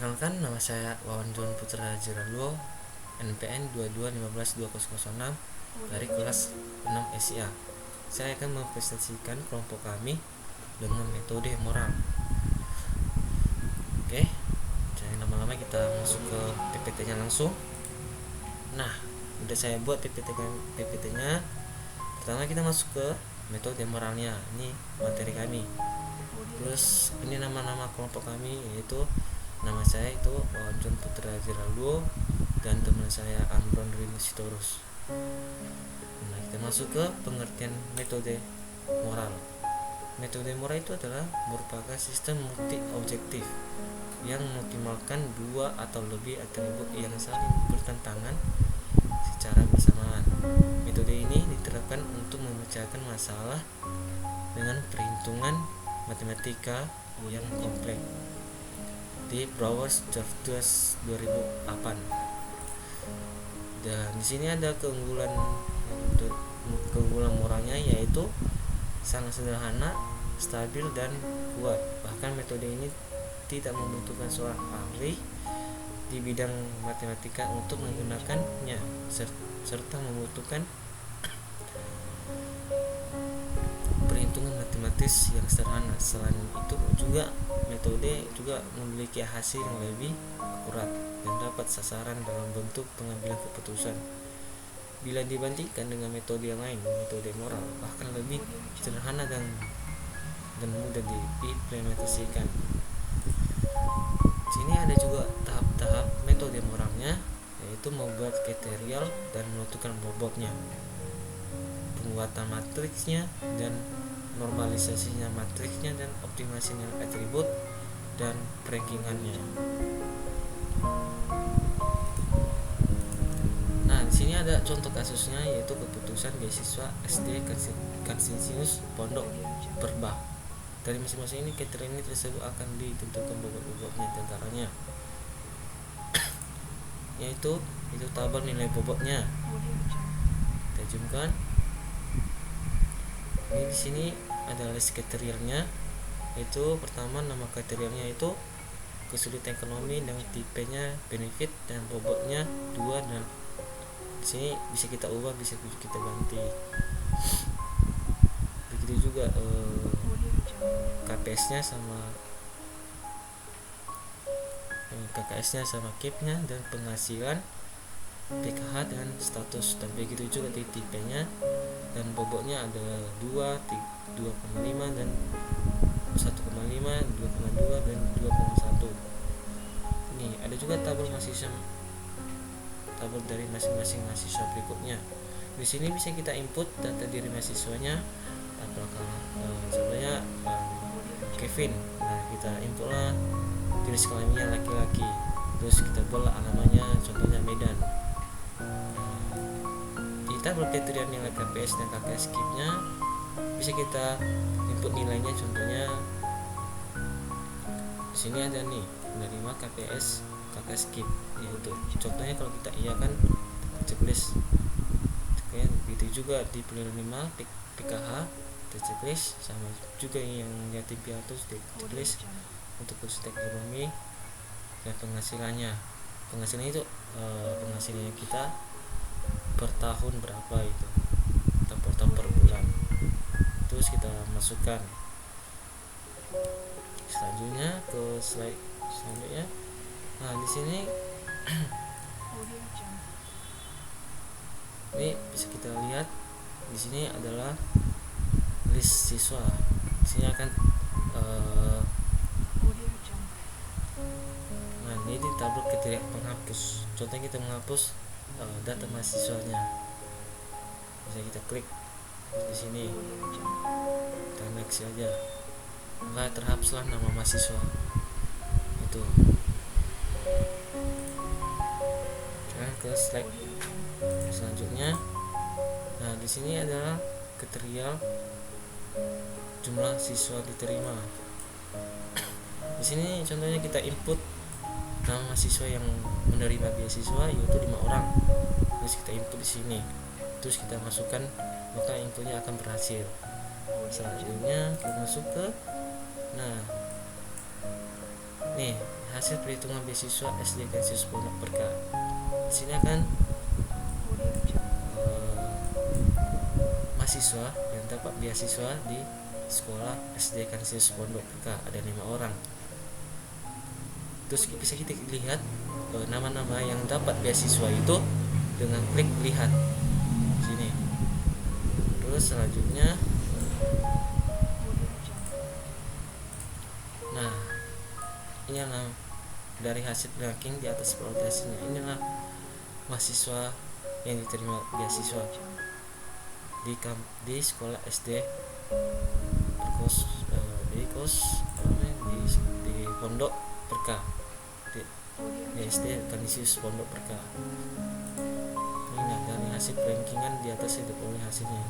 Perkenalkan, nama saya Wawan John Putra Jiraluo, NPN 22152006 dari kelas 6 SIA. Saya akan mempresentasikan kelompok kami dengan metode moral. Oke, jangan lama-lama, kita masuk ke PPT-nya langsung. Nah, udah saya buat PPT-nya. Pertama kita masuk ke metode moralnya. Ini materi kami. Terus ini nama-nama kelompok kami, yaitu nama saya itu John Putra Jiraluo dan teman saya Amron Rini Sitorus. Nah, kita masuk ke pengertian metode moral. Metode moral itu adalah merupakan sistem multi objektif yang mengoptimalkan dua atau lebih atribut yang saling bertentangan secara bersamaan. Metode ini diterapkan untuk memecahkan masalah dengan perhitungan matematika yang kompleks di Browers Drafts 2008. Dan di sini ada keunggulan moralnya, yaitu sangat sederhana, stabil dan kuat. Bahkan metode ini tidak membutuhkan seorang ahli di bidang matematika untuk menggunakannya, serta membutuhkan perhitungan matematis yang sederhana. Selain itu juga metode juga memiliki hasil yang lebih akurat dan dapat sasaran dalam bentuk pengambilan keputusan. Bila dibandingkan dengan metode yang lain, metode moral bahkan lebih sederhana dan mudah diimplementasikan. Sini ada juga tahap-tahap metode moralnya, yaitu membuat kriteria dan menentukan bobotnya, pembuatan matriksnya dan normalisasinya matriksnya, dan optimasinya atribut dan rankingannya. Nah, di sini ada contoh kasusnya, yaitu keputusan beasiswa SD Kanisius Pondok Perbah. Dari masing-masing ini kriteria ini tersebut akan ditentukan bobot-bobotnya, antaranya yaitu tabel nilai bobotnya. Kita zoomkan. Ini di sini ada list kriterianya, yaitu pertama nama kriterianya itu kesulitan ekonomi dengan tipenya benefit dan bobotnya 2, dan di sini bisa kita ubah, bisa kita ganti. Begitu juga KPS-nya sama KKS-nya sama KIP-nya, dan penghasilan, PKH dan status. Dan begitu juga di tipenya, dan bobotnya ada 2, 2,5 dan 1,5, 2,2 dan 2,1. Ini ada juga tabel dari masing-masing mahasiswa berikutnya. Di sini bisa kita input data diri mahasiswanya, apakah contohnya Kevin. Nah, kita inputlah jenis kelaminnya laki-laki, terus kita buatlah alamannya, contohnya Medan. Kita berkriteria nilai KPS dan KKS KIP-nya, bisa kita input nilainya, contohnya di sini ada nih menerima KPS KKS KIP, yaitu contohnya kalau kita iya kan checklist. Begitu juga di penerima PKH checklist, sama juga yang yatim piatu checklist untuk khusus ekonomi. Dan penghasilannya itu penghasilannya kita per tahun berapa, itu atau per bulan. Terus kita masukkan. Selanjutnya ke slide selanjutnya. Nah, di sini ini bisa kita lihat, di sini adalah list siswa. Di sini akan nah, ini di tabel kriteria penghapus. Contohnya kita menghapus data mahasiswanya, bisa kita klik di sini, kita next aja, maka terhapuslah nama mahasiswa itu. Sekarang ke slide selanjutnya. Nah, di sini adalah kriteria jumlah siswa diterima. Di sini contohnya kita input nama mahasiswa yang menerima beasiswa, yaitu 5 orang. Terus kita input di sini, terus kita masukkan, maka inputnya akan berhasil. Selanjutnya kita masuk ke, nah nih hasil perhitungan beasiswa SD Kansius Pondok Berkah. Di sini akan mahasiswa yang dapat beasiswa di sekolah SD Kansius Pondok Berkah ada 5 orang. Terus bisa kita lihat nama-nama yang dapat beasiswa itu dengan klik lihat di sini. Terus selanjutnya, nah ini adalah dari hasil ranking di atas prioritasnya. Inilah mahasiswa yang diterima beasiswa di sekolah SD di Pondok Berkah, di SD Kanisius Pondok Berkah. Ini dari hasil rankingan di atas itu oleh hasilnya.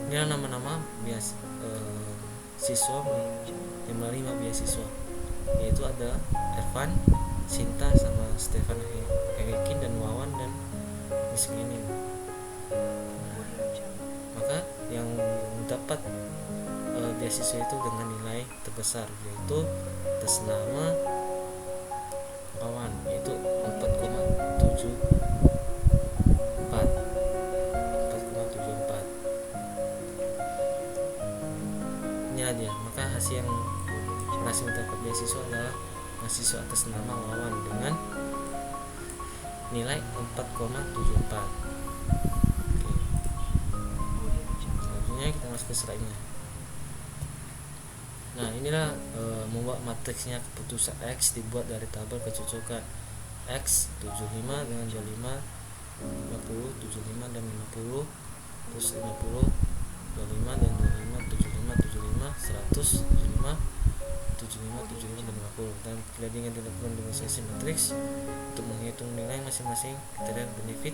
Ini nama-nama siswa yang menerima beasiswa, yaitu ada Ervan, Sinta, sama Stefan Hekin dan Wawan dan Miskinin. Maka yang dapat beasiswa itu dengan nilai terbesar, yaitu atas nama Wawan, yaitu 4,74. Ini dia. Maka hasil yang berhasil dapat beasiswa adalah mahasiswa atas nama Wawan dengan nilai 4,74. Selanjutnya kita masuk ke slide-nya. Nah, inilah membuat matriksnya keputusan X dibuat dari tabel kecocokan X 75 dengan 25, 50, 75 dan 50, terus 50, 25 dan 25, 75, 75, 100, 75, 75, 75 dan 50. Dan grading yang dilakukan dengan sesi matriks untuk menghitung nilai masing-masing kriteria benefit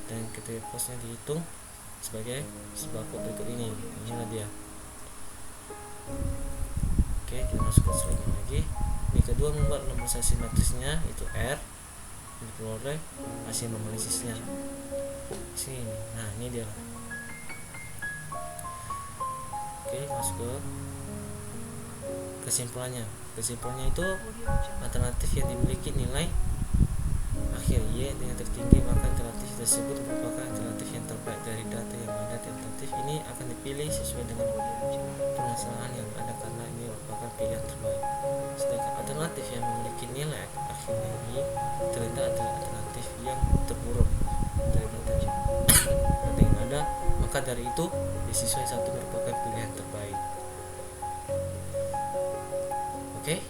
dan kriteria costnya dihitung sebagai sembako berikut ini. Inilah dia. Oke, kita masuk ke slide lagi. Ini kedua, membuat normalisasi matriksnya itu R, diperoleh hasil normalisasinya sini. Nah, ini dia. Oke, masuk ke kesimpulannya. Kesimpulannya itu alternatif yang dimiliki nilai akhir Y dengan tertinggi, maka alternatif tersebut merupakan alternatif yang terbaik dari data yang ada. Alternatif ini akan dipilih sesuai dengan permasalahan yang ada karena ini merupakan pilihan terbaik. Sedangkan alternatif yang memiliki nilai akhirnya Y ternyata adalah alternatif yang terburuk dari data yang ada, maka dari itu beasiswa yang satu merupakan pilihan terbaik. Oke.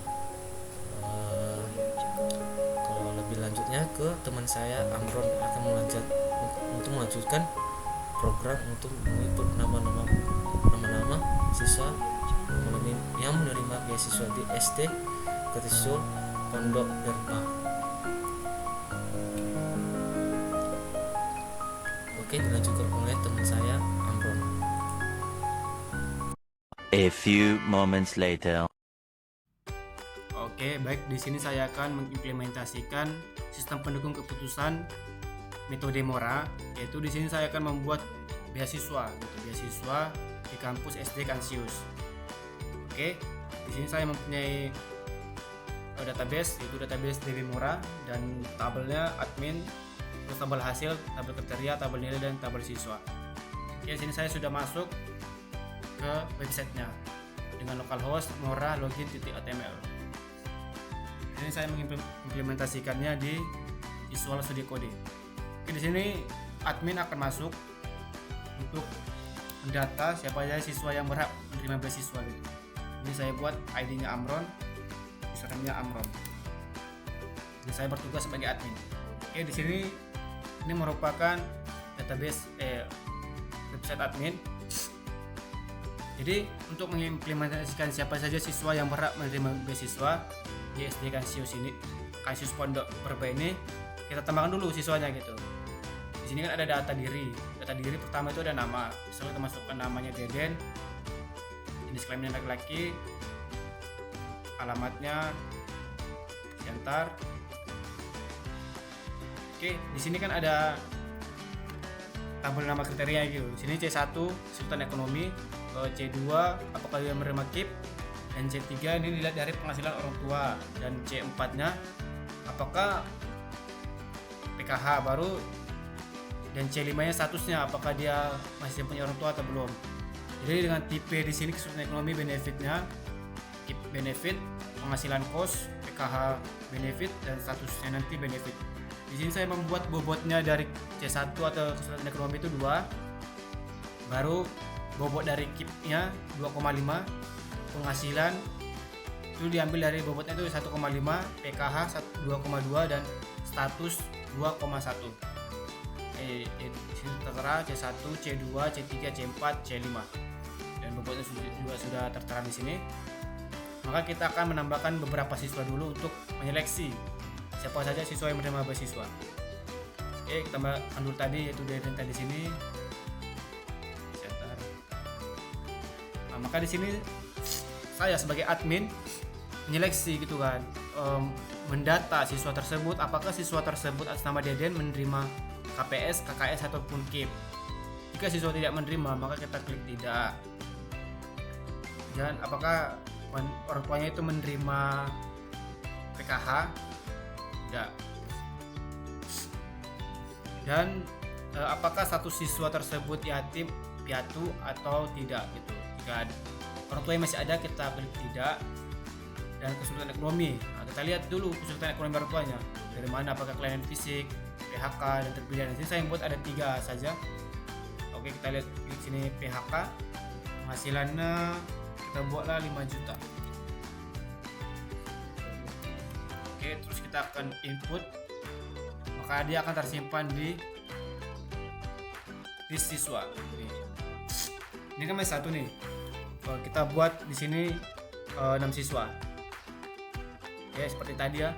Kalau lebih lanjutnya ke teman saya Amron akan melanjutkan program untuk menginput nama-nama siswa yang menerima beasiswa di SD Kansius Pondok Berkah. Oke, dilanjutkan oleh teman saya Amron. A few moments later. Oke, baik, di sini saya akan mengimplementasikan sistem pendukung keputusan metode Mora, yaitu di sini saya akan membuat beasiswa di kampus SD Kansius. Oke, di sini saya mempunyai database, yaitu database DB Mora, dan tabelnya admin, terus tabel hasil, tabel kriteria, tabel nilai, dan tabel siswa. Oke, di sini saya sudah masuk ke websitenya dengan localhost mora login.html. Ini saya mengimplementasikannya di Visual Studio Code. Oke, di sini admin akan masuk untuk mendata siapa saja siswa yang berhak menerima beasiswa gitu. Ini saya buat ID-nya Amron, username-nya Amron. Ini saya bertugas sebagai admin. Oke, di sini ini merupakan database website admin. Jadi untuk mengimplementasikan siapa saja siswa yang berhak menerima beasiswa di SD Kansius ini, Kansius Pondok Berkah ini, kita tambahkan dulu siswanya gitu. Di sini kan ada data diri. Data diri pertama itu ada nama. Misalnya kita masukkan namanya Deden, jenis kelamin laki-laki, alamatnya Siantar. Oke, di sini kan ada tabel nama kriteria gitu. Di sini C1 Sultan Ekonomi, C2 apakah dia menerima KIP, Dan C3 ini dilihat dari penghasilan orang tua, dan C4-nya apakah PKH baru, dan C5-nya statusnya apakah dia masih punya orang tua atau belum. Jadi dengan tipe di sini kesulitan ekonomi benefitnya, benefit, penghasilan kos, PKH benefit, dan statusnya nanti benefit. Di sini saya membuat bobotnya dari C1 atau kesulitan ekonomi itu 2, baru bobot dari KIP-nya 2,5, penghasilan itu diambil dari bobotnya itu 1,5, PKH 2,2, dan status 2,1. Di sini tertera C1, C2, C3, C4, C5, dan bobotnya juga sudah tertera di sini. Maka kita akan menambahkan beberapa siswa dulu untuk menyeleksi siapa saja siswa yang menerima beasiswa. Oke, kita tambahkan dulu tadi, yaitu dari tadi sini. Nah, maka di sini saya sebagai admin menyeleksi gitu kan, mendata siswa tersebut, apakah siswa tersebut atas nama Deden menerima KPS, KKS ataupun KIP. Jika siswa tidak menerima, maka kita klik tidak. Dan apakah orang tuanya itu menerima PKH? Tidak. Dan apakah status siswa tersebut yatim, piatu atau tidak gitu. Jika orang tua yang masih ada, kita klik tidak. Dan kesulitan ekonomi, nah, kita lihat dulu kesulitan ekonomi orang tuanya dari mana, apakah kelainan fisik, PHK, dan terpidana. Di sini saya buat ada 3 saja. Oke, kita lihat di sini PHK, penghasilannya kita buatlah 5 juta. Oke, terus kita akan input, maka dia akan tersimpan di list siswa. Ini kan masih 1 nih. Kita buat di sini 6 siswa. Oke, seperti tadi ya.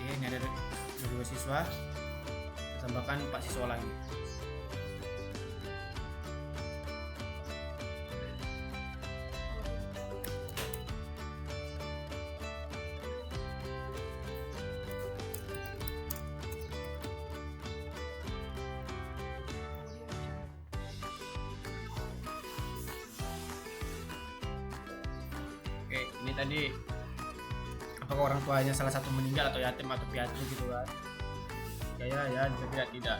Oke, ini ada 2 siswa. Tambahkan 4 siswa lagi. Oke, ini tadi apakah orang tuanya salah satu meninggal atau yatim atau piatu gitu kan. Ya, jika tidak.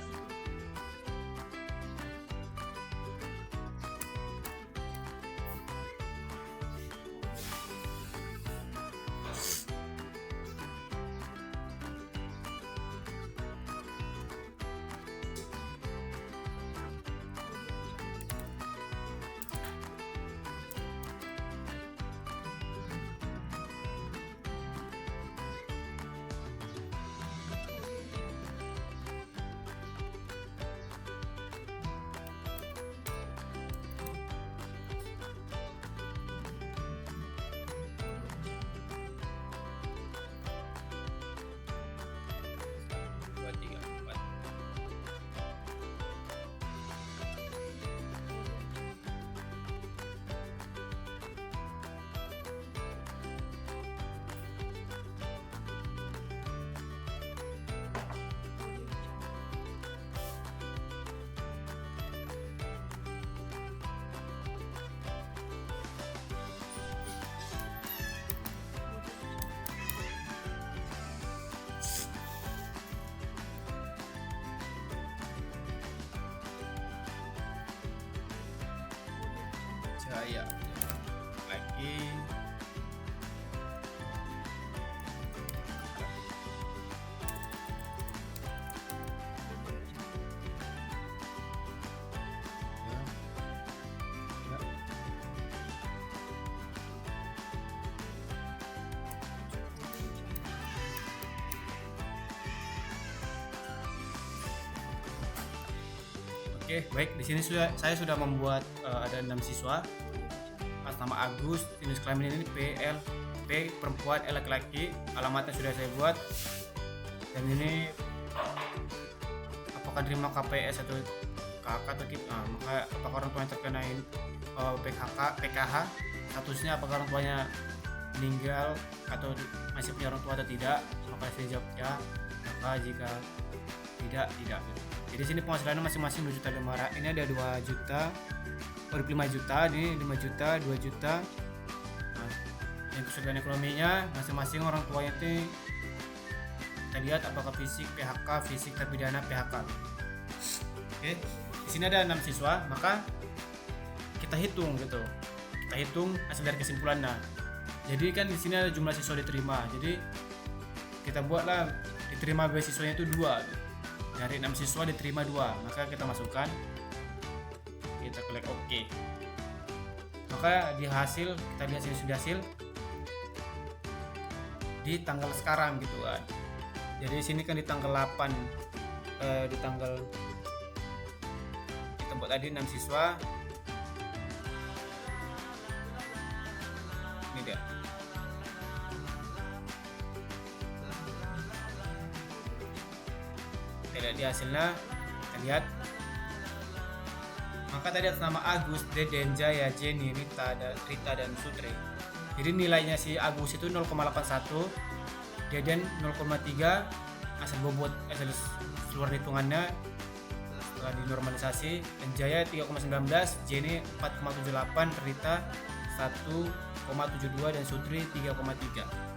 Jaya lagi. Oke, baik. Di sini saya sudah membuat ada 6 siswa. Atas nama Agus, jenis kelamin ini PL, P perempuan, L laki-laki. Alamatnya sudah saya buat. Dan ini apakah terima KPS atau KK atau maka apakah orang tuanya terkena PKH, statusnya apakah orang tuanya meninggal atau masih punya orang tua atau tidak, maka saya jawab ya. Maka jika tidak gitu. Jadi sini penghasilannya masing-masing 2 juta lembar. Ini ada 2 juta, 5 juta, ini 5 juta, 2 juta. Nah, yang kesulitan ekonominya masing-masing orang tuanya itu kita lihat apakah fisik PHK, fisik terpidana PHK. Oke, di sini ada 6 siswa, maka kita hitung gitu. Kita hitung hasil dari kesimpulannya. Jadi kan di sini ada jumlah siswa diterima. Jadi kita buatlah diterima beasiswanya itu 2. Dari 6 siswa diterima 2, maka kita masukkan, kita klik OK. Maka di hasil kita lihat sini sudah hasil di tanggal sekarang gitu kan. Jadi di sini kan di tanggal 8 di tanggal kita buat tadi 6 siswa. Ini dia. Kita lihat di hasilnya, kita lihat. Maka tadi atas nama Agus, Deden, Jaya, Jenny, Rita dan Sutri. Jadi nilainya si Agus itu 0,81, Deden 0,3, hasil bobot hasil seluruh hitungannya setelah dinormalisasi, dan Jaya 3,19, Jenny 4,78, Rita 1,72 dan Sutri 3,3.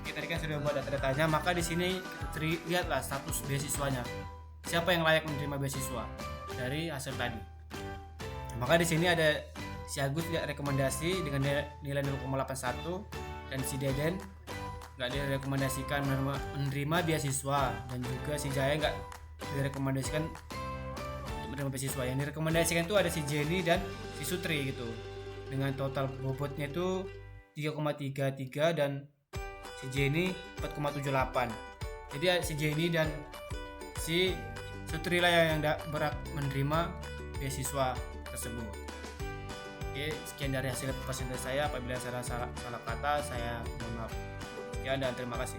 Kita tadi kan sudah buat data-datanya, maka di sini kita lihatlah status beasiswanya. Siapa yang layak menerima beasiswa dari hasil tadi. Maka di sini ada si Agus tidak rekomendasi dengan nilai 0,81 dan si Deden nggak direkomendasikan menerima beasiswa, dan juga si Jaya nggak direkomendasikan untuk menerima beasiswa. Yang direkomendasikan itu ada si Jenny dan si Sutri gitu, dengan total bobotnya itu 3,33 dan si Jenny 4,78. Jadi si Jenny dan si Sutri lah yang berhak menerima beasiswa tersebut. Oke, sekian dari hasil presentasi saya. Apabila salah kata, saya mohon maaf. Sekian dan terima kasih.